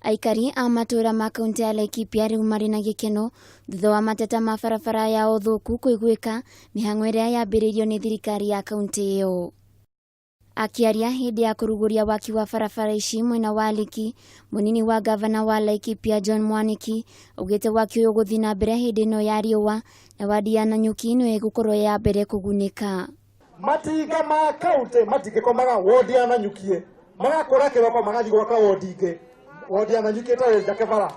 Aikari a matura ma kaunti ya Laikipia riu mari na gikeno thutha wa mateta ma barabara ya uthuku kuiguika mihango iria yambiriirio ni thirikari ya kaunti iyo. Akiaria hindi ya kuruguria waki wa barabara ici mwena wa Liki, munini wa gavana wa Laikipia John Mwaniki ugite waki uyu guthi na mbere hindi no ya riua na wadi ya Nanyuki no igukorwo ya mbere kugunika. Matinga ma kaunti matige komaga wodi ya Nanyuki magakora kiroko magathi gwaka wodi ingi wodi ya Nanyuki tare jake bara.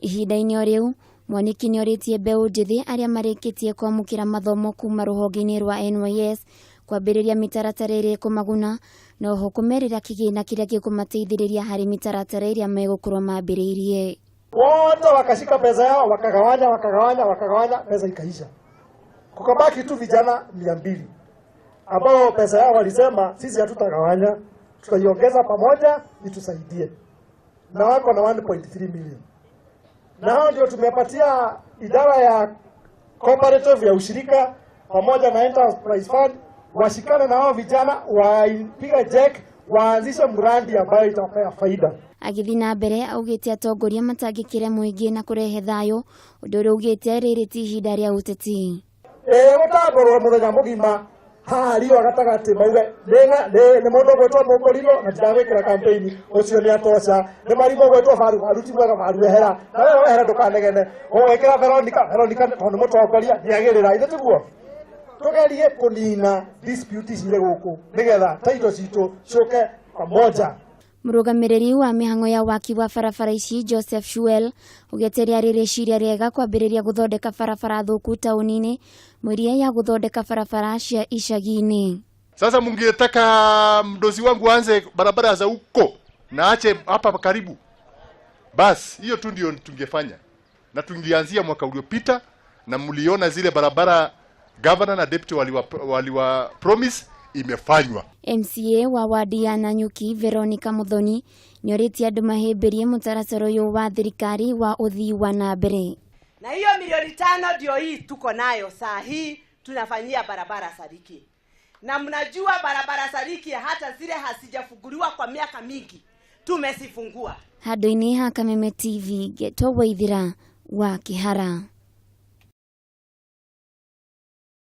Ihinda-ini o riu Mwaniki ni oritie mbeu njithi aria marikitie kwamukira mathomo kuma ruhonge-ini rwa NYS kwambiriria mitaratara iria kumaguna na oho kumerera kigina kiria gikumateithiriria hari mitaratara iria megukorwo mambiriirie. Wote wakashika pesa yao wakagawanya pesa ikaisha. Kukabaki tu vijana 200 ambao pesa yao walisema sisi hatutagawanya, tutaiongeza pamoja itusaidie. Na wako na 1.3 million. Na hao ndio tumepatia idara ya cooperative ya ushirika pamoja na enterprise fund washikane na hao vijana wapiga check waanzishe mradi ambayo itapea faida. Agithi na mbere augite atongoria matangikire muingi na kurehe thayo undu uri ugite riri ti ihinda ria uteti. Gutagorwo muthenya mugima hario agatagati mauge ni mundu gwetwo mukorino na ndagwikira campaign ucio ni atoca ni marimo gwetwo faru aruti mwega faru ehera na wewe ehera ndukanegene ugekira Veronica tondu mutongoria ni agirira ithe tiguo tugerie kunina disputes ile guku nigetha taito citu coke pamoja. Murugamiriri wa mihango ya waki wa barabara ici Joseph Shuel ugeteria ririciria riega kwambiriria guthondeka barabara thuku tauni-ini mwiria ya guthondeka barabara cia icagi-ini. Sasa mungetaka mdozi wangu aanze barabara za huko na ache hapa karibu, basi hiyo tu ndio tungefanya, na tungeanzia mwaka uliopita na mliona zile barabara governor na deputy waliwa promise imefanywa. MCA wa wadi ya Nanyuki Veronica Muthoni ni oritie andu mahimbirie mutaratara uyu wa thirikari wa uthii wa na mbere. Na hiyo milioni 5 ndio hii tuko nayo saa hii tunafanyia barabara Sariki. Na mnajua barabara Sariki hata zile hasijafunguliwa kwa miaka mingi tumesifungua. Handu-ini ha Kameme TV Geto Waithira wa Kihara.